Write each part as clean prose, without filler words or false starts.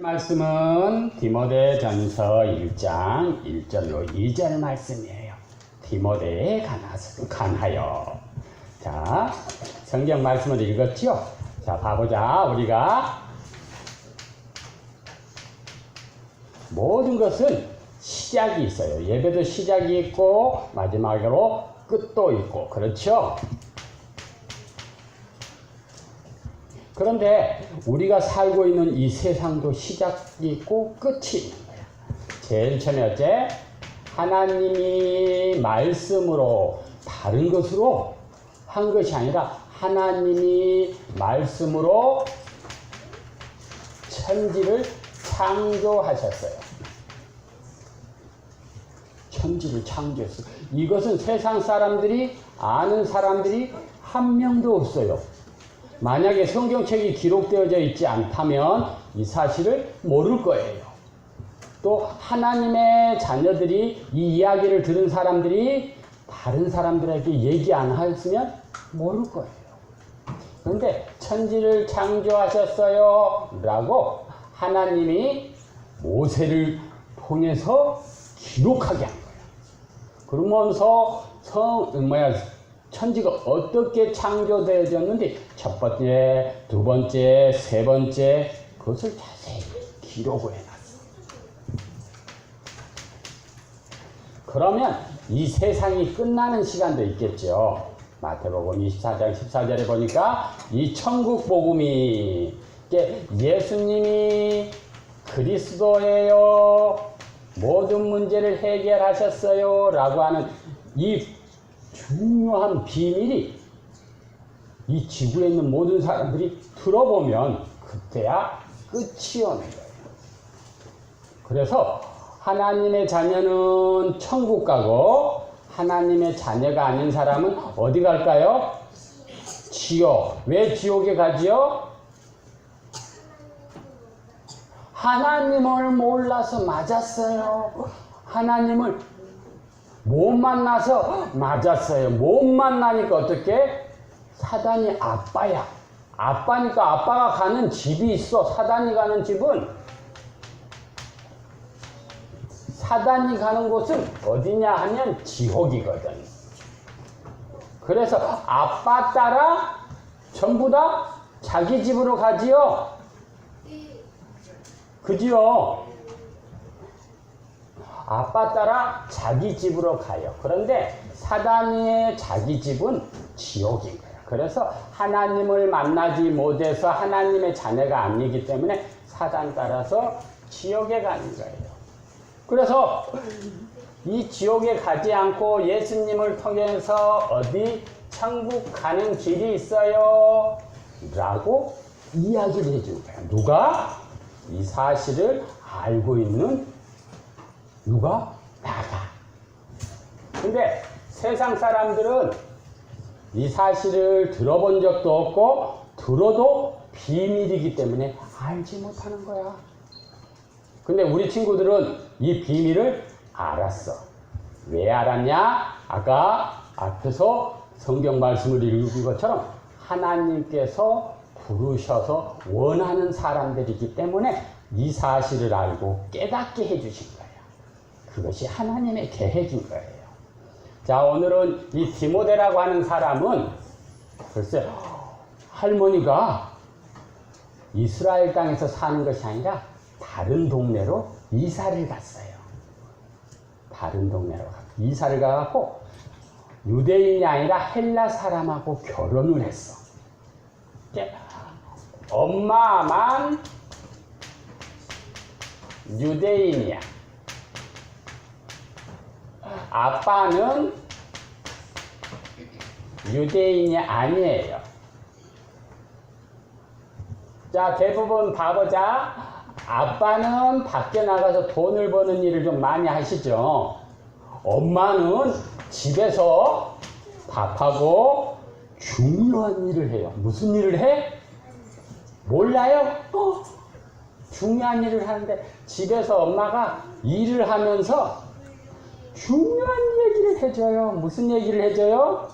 말씀은 디모데전서 1장 1절로 2절 말씀이에요. 디모데에 관하여. 자, 성경 말씀을 읽었죠? 자, 봐보자. 우리가 모든 것은 시작이 있어요. 예배도 시작이 있고 마지막으로 끝도 있고, 그렇죠? 그런데 우리가 살고 있는 이 세상도 시작이 있고 끝이 있는 거야. 제일 처음에 어째? 하나님이 말씀으로 다른 것으로 한 것이 아니라 하나님이 말씀으로 천지를 창조하셨어요. 천지를 창조했어요. 이것은 세상 사람들이 아는 사람들이 한 명도 없어요. 만약에 성경책이 기록되어져 있지 않다면 이 사실을 모를 거예요. 또 하나님의 자녀들이 이 이야기를 들은 사람들이 다른 사람들에게 얘기 안 했으면 모를 거예요. 그런데 천지를 창조하셨어요 라고 하나님이 모세를 통해서 기록하게 한 거예요. 그러면서 천지가 어떻게 창조되어졌는지 첫 번째, 두 번째, 세 번째 그것을 자세히 기록을 해놨어. 그러면 이 세상이 끝나는 시간도 있겠죠. 마태복음 24장 14절에 보니까 이 천국 복음이 예수님이 그리스도예요, 모든 문제를 해결하셨어요 라고 하는 이 중요한 비밀이 이 지구에 있는 모든 사람들이 들어보면 그때야 끝이 오는 거예요. 그래서 하나님의 자녀는 천국 가고 하나님의 자녀가 아닌 사람은 어디 갈까요? 지옥. 왜 지옥에 가지요? 하나님을 몰라서 맞았어요. 하나님을 못 만나서 맞았어요. 못 만나니까 어떻게? 사단이 아빠야. 아빠니까 아빠가 가는 집이 있어. 사단이 가는 집은, 사단이 가는 곳은 어디냐 하면 지옥이거든. 그래서 아빠 따라 전부 다 자기 집으로 가지요. 그지요? 아빠 따라 자기 집으로 가요. 그런데 사단의 자기 집은 지옥인 거예요. 그래서 하나님을 만나지 못해서 하나님의 자녀가 아니기 때문에 사단 따라서 지옥에 가는 거예요. 그래서 이 지옥에 가지 않고 예수님을 통해서 어디 천국 가는 길이 있어요 라고 이야기를 해준 거예요. 누가? 이 사실을 알고 있는 누가? 나가. 근데 세상 사람들은 이 사실을 들어본 적도 없고 들어도 비밀이기 때문에 알지 못하는 거야. 근데 우리 친구들은 이 비밀을 알았어. 왜 알았냐? 아까 앞에서 성경 말씀을 읽은 것처럼 하나님께서 부르셔서 원하는 사람들이기 때문에 이 사실을 알고 깨닫게 해주신 거예요. 그것이 하나님의 계획인 거예요. 자, 오늘은 이 디모데라고 하는 사람은 글쎄 할머니가 이스라엘 땅에서 사는 것이 아니라 다른 동네로 이사를 갔어요. 다른 동네로 이사를 가갖고 유대인이 아니라 헬라 사람하고 결혼을 했어. 엄마만 유대인이야. 아빠는 유대인이 아니에요. 자, 대부분 봐보자. 아빠는 밖에 나가서 돈을 버는 일을 좀 많이 하시죠. 엄마는 집에서 밥하고 중요한 일을 해요. 무슨 일을 해? 몰라요? 중요한 일을 하는데 집에서 엄마가 일을 하면서 중요한 얘기를 해줘요. 무슨 얘기를 해줘요?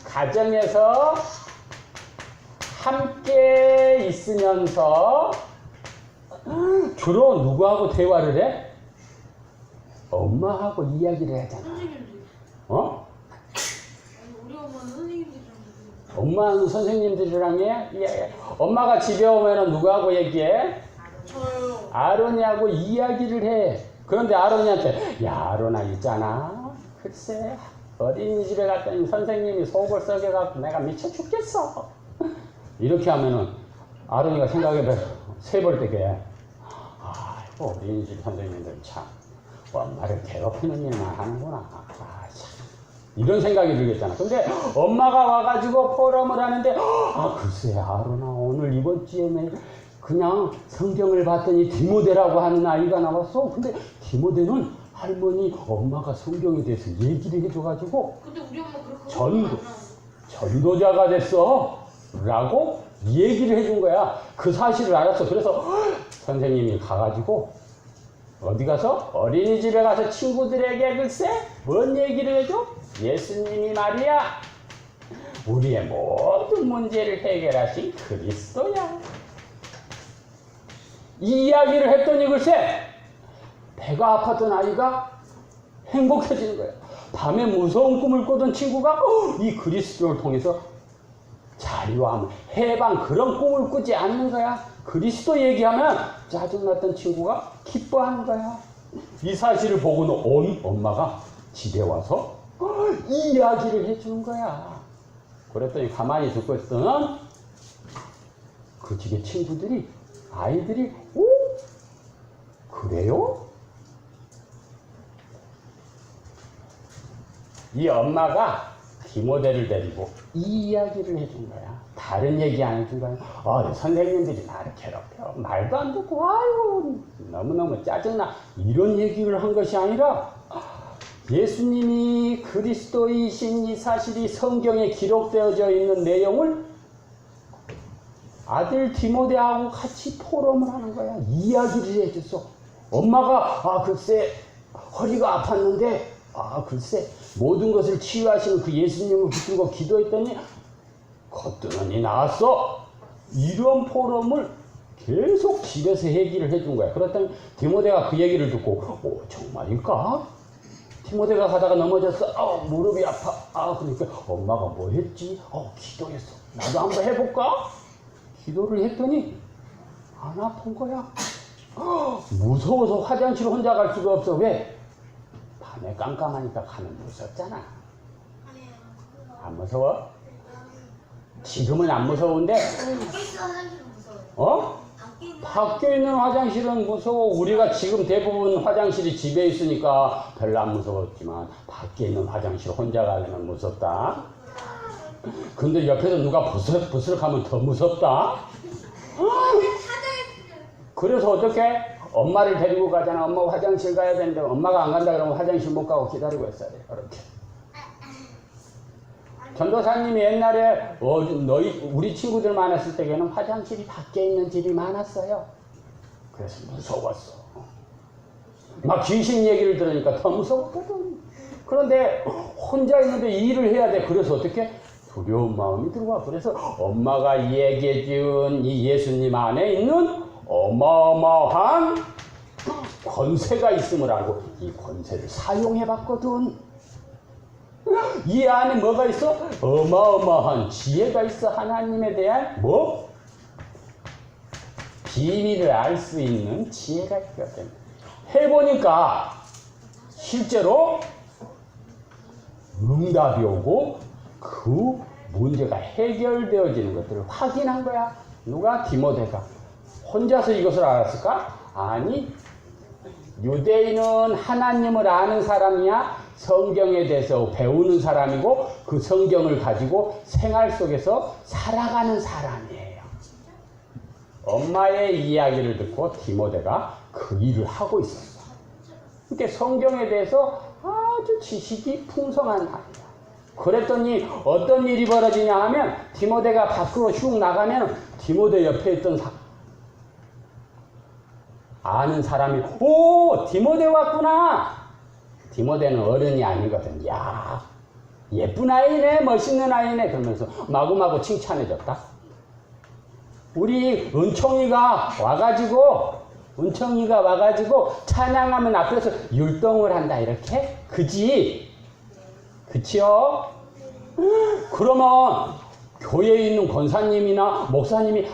가정에서 함께 있으면서 주로 누구하고 대화를 해? 엄마하고 이야기를 하잖아. 선생님들. 어? 우리 엄마는 선생님들이랑 엄마는 선생님들이랑 해? 엄마가 집에 오면은 누구하고 얘기해? 저요. 아론이하고 이야기를 해. 그런데 아론이한테, 야, 아론아, 있잖아. 글쎄, 어린이집에 갔더니 선생님이 속을 썩여갖고 내가 미쳐 죽겠어. 이렇게 하면은 아론이가 생각해봐. 세벌 되게. 아이고, 어린이집 선생님들 참, 엄마를 괴롭히는 일만 하는구나. 아, 참. 이런 생각이 들겠잖아. 근데 엄마가 와가지고 포럼을 하는데, 글쎄, 아론아, 오늘 이번 주에는 그냥 성경을 봤더니 디모데라고 하는 아이가 나왔어. 근데 디모데는 할머니, 엄마가 성경에 대해서 얘기를 해줘가지고 근데 우리 엄마 그렇게 전도자가 됐어. 라고 얘기를 해준 거야. 그 사실을 알았어. 그래서 선생님이 가가지고 어디 가서? 어린이집에 가서 친구들에게 글쎄 뭔 얘기를 해줘? 예수님이 말이야, 우리의 모든 문제를 해결하신 그리스도야. 이 이야기를 했더니 글쎄 배가 아팠던 아이가 행복해지는 거야. 밤에 무서운 꿈을 꾸던 친구가 이 그리스도를 통해서 자유함, 해방, 그런 꿈을 꾸지 않는 거야. 그리스도 얘기하면 짜증났던 친구가 기뻐하는 거야. 이 사실을 보고는 온 엄마가 집에 와서 이 이야기를 해주는 거야. 그랬더니 가만히 듣고 있던 그 집의 친구들이, 아이들이, 오? 그래요? 이 엄마가 디모데를 데리고 이 이야기를 해준 거야. 다른 얘기 안 해준 거야. 선생님들이 나를 괴롭혀. 말도 안 듣고, 아유, 너무너무 짜증나. 이런 얘기를 한 것이 아니라, 예수님이 그리스도이신 이 사실이 성경에 기록되어져 있는 내용을 아들 디모데하고 같이 포럼을 하는 거야. 이야기를 해줬어. 엄마가, 글쎄, 허리가 아팠는데, 글쎄, 모든 것을 치유하시는 그 예수님을 붙들고 기도했더니 겉뜨는이 나왔어. 이런 포럼을 계속 집에서 얘기를 해준 거야. 그랬더니 디모데가 그 얘기를 듣고, 정말일까? 디모데가 가다가 넘어졌어. 무릎이 아파. 그러니까 엄마가 뭐 했지? 기도했어. 나도 한번 해볼까? 기도를 했더니 안 아픈 거야. 무서워서 화장실 혼자 갈 수가 없어. 왜? 밤에 깜깜하니까 가면 무섭잖아. 안 무서워? 지금은 안 무서운데, 밖에 있는 화장실은 무서워. 우리가 지금 대부분 화장실이 집에 있으니까 별로 안 무서웠지만 밖에 있는 화장실 혼자 가려면 무섭다. 근데 옆에서 누가 부스럭하면 더 무섭다. 그래서 어떻게? 엄마를 데리고 가잖아. 엄마 화장실 가야 되는데 엄마가 안 간다 그러면 화장실 못 가고 기다리고 있어야 돼. 이렇게. 전도사님이 옛날에 우리 친구들 많았을 때에는 화장실이 밖에 있는 집이 많았어요. 그래서 무서웠어. 막 귀신 얘기를 들으니까 더 무서웠거든. 그런데 혼자 있는데 일을 해야 돼. 그래서 어떻게? 두려운 마음이 들어와. 그래서 엄마가 얘기해 준 이 예수님 안에 있는 어마어마한 권세가 있음을 알고 이 권세를 사용해 봤거든. 이 안에 뭐가 있어? 어마어마한 지혜가 있어. 하나님에 대한 비밀을 알 수 있는 지혜가 있거든. 해보니까 실제로 응답이 오고 그 문제가 해결되어지는 것들을 확인한 거야. 누가? 디모데가. 혼자서 이것을 알았을까? 아니, 유대인은 하나님을 아는 사람이야 성경에 대해서 배우는 사람이고 그 성경을 가지고 생활 속에서 살아가는 사람이에요. 엄마의 이야기를 듣고 디모데가 그 일을 하고 있었어. 그러니까 성경에 대해서 아주 지식이 풍성한 아이야. 그랬더니 어떤 일이 벌어지냐 하면 디모데가 밖으로 슉 나가면 디모데 옆에 있던 아는 사람이 디모데 왔구나. 디모데는 어른이 아니거든. 야, 예쁜 아이네, 멋있는 아이네 그러면서 마구마구 칭찬해줬다. 우리 은총이가 와가지고 은총이가 와가지고 찬양하면 앞에서 율동을 한다 이렇게? 그지? 그치요? 그러면 교회에 있는 권사님이나 목사님이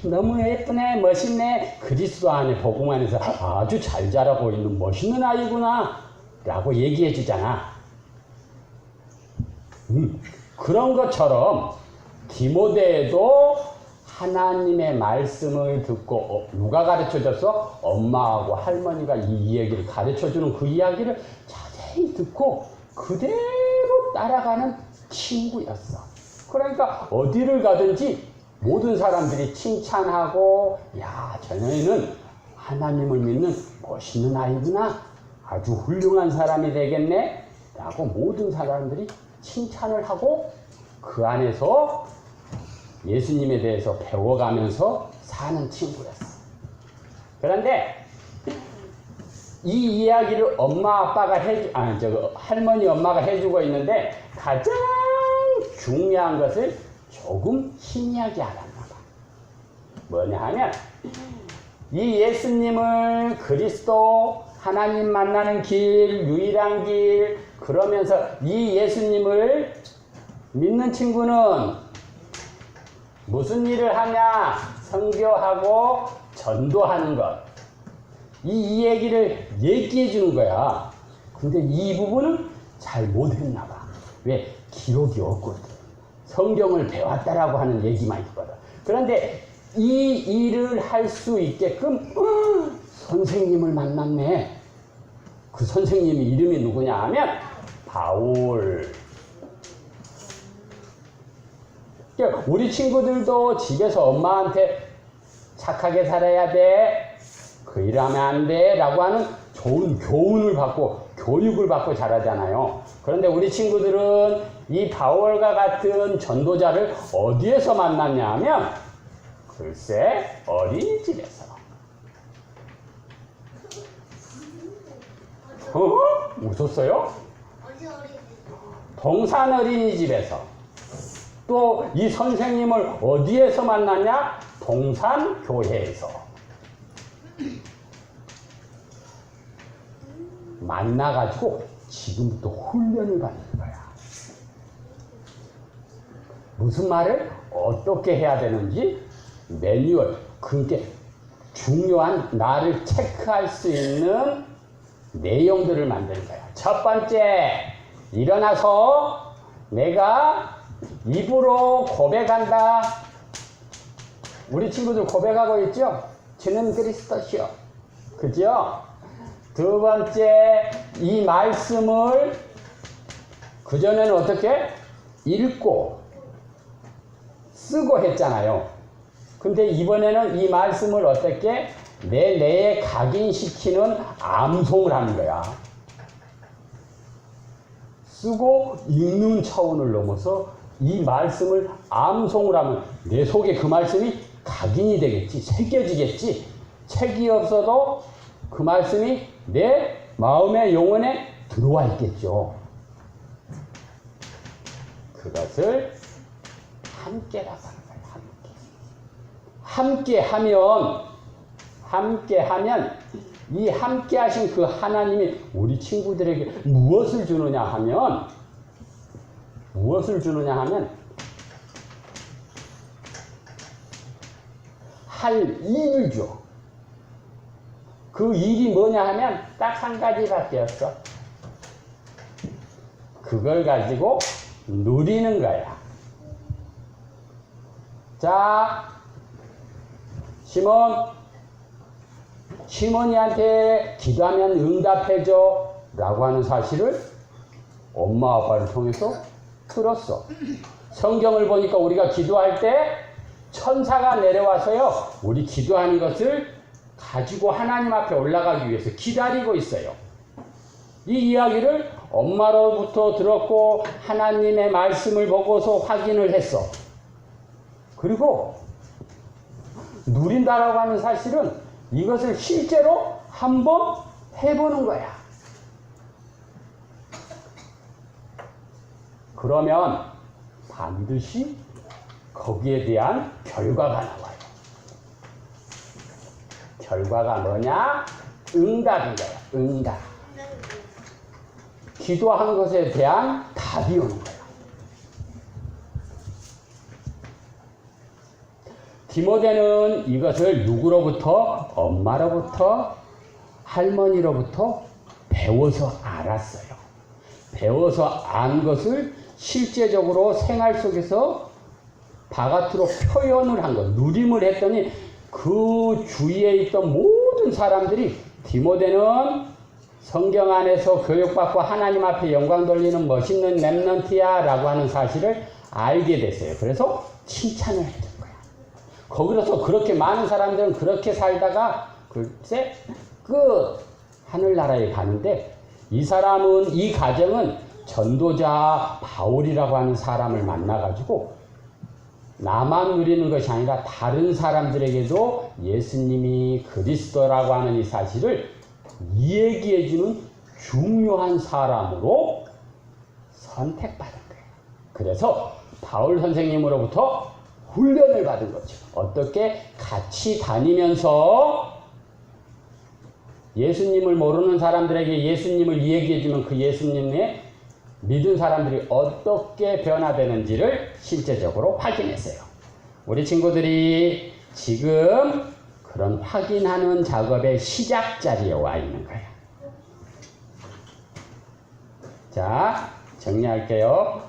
너무 예쁘네 멋있네 그리스도 안에 복음 안에서 아주 잘 자라고 있는 멋있는 아이구나 라고 얘기해 주잖아. 그런 것처럼 디모데에도 하나님의 말씀을 듣고 누가 가르쳐줬어? 엄마하고 할머니가 이 이야기를 가르쳐주는 그 이야기를 자세히 듣고 그대로 따라가는 친구였어. 그러니까 어디를 가든지 모든 사람들이 칭찬하고 야, 저녀는 하나님을 믿는 멋있는 아이구나. 아주 훌륭한 사람이 되겠네. 라고 모든 사람들이 칭찬을 하고 그 안에서 예수님에 대해서 배워가면서 사는 친구였어. 그런데 이 이야기를 할머니 엄마가 해주고 있는데 가장 중요한 것을 조금 희미하게 알았나 봐. 뭐냐 하면 이 예수님을 그리스도 하나님 만나는 길, 유일한 길 그러면서 이 예수님을 믿는 친구는 무슨 일을 하냐? 선교하고 전도하는 것. 이 얘기를 얘기해 주는 거야. 근데 이 부분은 잘 못했나 봐. 왜? 기록이 없거든. 성경을 배웠다라고 하는 얘기만 있거든. 그런데 이 일을 할 수 있게끔 선생님을 만났네. 그 선생님이 이름이 누구냐 하면 바울. 우리 친구들도 집에서 엄마한테 착하게 살아야 돼. 그 일하면 안 돼. 라고 하는 좋은 교훈을 받고 교육을 받고 자라잖아요. 그런데 우리 친구들은 이 바울과 같은 전도자를 어디에서 만났냐 하면 글쎄 어린이집에서. 웃었어요? 동산 어린이집에서. 또 이 선생님을 어디에서 만났냐? 동산 교회에서. 만나가지고 지금부터 훈련을 받는 거야. 무슨 말을 어떻게 해야 되는지 매뉴얼, 그게 중요한 나를 체크할 수 있는 내용들을 만드는 거야. 첫 번째, 일어나서 내가 입으로 고백한다. 우리 친구들 고백하고 있죠? 주는 그리스도시요. 그죠? 두 번째, 이 말씀을 그전에는 어떻게? 읽고 쓰고 했잖아요. 근데 이번에는 이 말씀을 어떻게? 내 뇌에 각인시키는 암송을 하는 거야. 쓰고 읽는 차원을 넘어서 이 말씀을 암송을 하면 내 속에 그 말씀이 각인이 되겠지. 새겨지겠지. 책이 없어도 그 말씀이 내 마음의 영혼에 들어와 있겠죠. 그것을 함께라고 하는 거예요. 함께 하면 이 함께 하신 그 하나님이 우리 친구들에게 무엇을 주느냐 하면 할 일을 줘. 그 일이 뭐냐 하면 딱 한 가지밖에 없어. 그걸 가지고 누리는 거야. 자, 시몬이한테 기도하면 응답해줘 라고 하는 사실을 엄마 아빠를 통해서 들었어. 성경을 보니까 우리가 기도할 때 천사가 내려와서요, 우리 기도하는 것을 가지고 하나님 앞에 올라가기 위해서 기다리고 있어요. 이 이야기를 엄마로부터 들었고 하나님의 말씀을 보고서 확인을 했어. 그리고 누린다라고 하는 사실은 이것을 실제로 한번 해보는 거야. 그러면 반드시 거기에 대한 결과가 나와요. 결과가 뭐냐? 응답인 거야. 응답. 기도한 것에 대한 답이 오는 거야. 디모데는 이것을 누구로부터? 엄마로부터, 할머니로부터 배워서 알았어요. 배워서 안 것을 실제적으로 생활 속에서 바깥으로 표현을 한 것, 누림을 했더니 그 주위에 있던 모든 사람들이 디모데는 성경 안에서 교육받고 하나님 앞에 영광 돌리는 멋있는 렘넌트야 라고 하는 사실을 알게 됐어요. 그래서 칭찬을 해준 거야. 거기서 그렇게 많은 사람들은 그렇게 살다가 글쎄 하늘나라에 가는데 이 사람은, 이 가정은 전도자 바울이라고 하는 사람을 만나가지고 나만 누리는 것이 아니라 다른 사람들에게도 예수님이 그리스도라고 하는 이 사실을 얘기해주는 중요한 사람으로 선택받은 거예요. 그래서 바울 선생님으로부터 훈련을 받은 거죠. 어떻게 같이 다니면서 예수님을 모르는 사람들에게 예수님을 얘기해주면 그 예수님의 믿은 사람들이 어떻게 변화되는지를 실제적으로 확인했어요. 우리 친구들이 지금 그런 확인하는 작업의 시작 자리에 와 있는 거예요. 자, 정리할게요.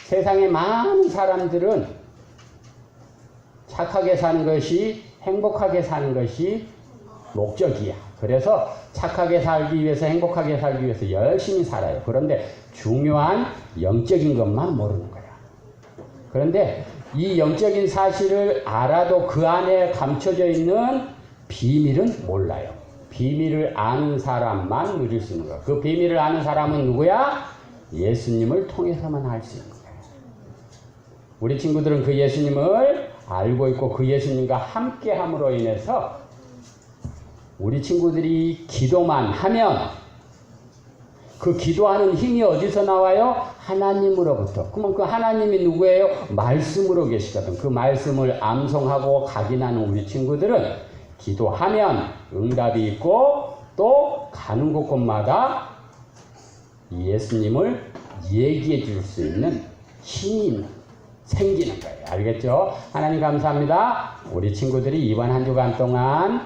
세상의 많은 사람들은 착하게 사는 것이, 행복하게 사는 것이 목적이야. 그래서 착하게 살기 위해서, 행복하게 살기 위해서 열심히 살아요. 그런데 중요한 영적인 것만 모르는 거야. 그런데 이 영적인 사실을 알아도 그 안에 감춰져 있는 비밀은 몰라요. 비밀을 아는 사람만 누릴 수 있는 거야. 그 비밀을 아는 사람은 누구야? 예수님을 통해서만 알 수 있는 거야. 우리 친구들은 그 예수님을 알고 있고 그 예수님과 함께 함으로 인해서 우리 친구들이 기도만 하면 그 기도하는 힘이 어디서 나와요? 하나님으로부터. 그러면 그 하나님이 누구예요? 말씀으로 계시거든. 그 말씀을 암송하고 각인하는 우리 친구들은 기도하면 응답이 있고 또 가는 곳곳마다 예수님을 얘기해 줄 수 있는 힘이 생기는 거예요. 알겠죠? 하나님 감사합니다. 우리 친구들이 이번 한 주간 동안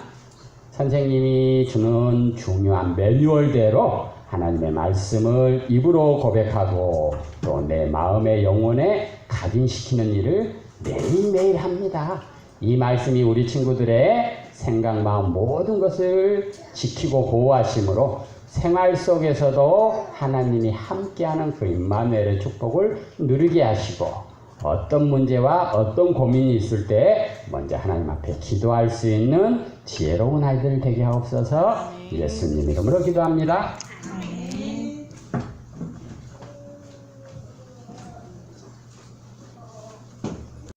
선생님이 주는 중요한 매뉴얼대로 하나님의 말씀을 입으로 고백하고 또 내 마음의 영혼에 각인시키는 일을 매일매일 합니다. 이 말씀이 우리 친구들의 생각, 마음 모든 것을 지키고 보호하심으로 생활 속에서도 하나님이 함께하는 그 임마누엘의 축복을 누리게 하시고 어떤 문제와 어떤 고민이 있을 때 먼저 하나님 앞에 기도할 수 있는 지혜로운 아이들 되게 하옵소서. 예수님 이름으로 기도합니다.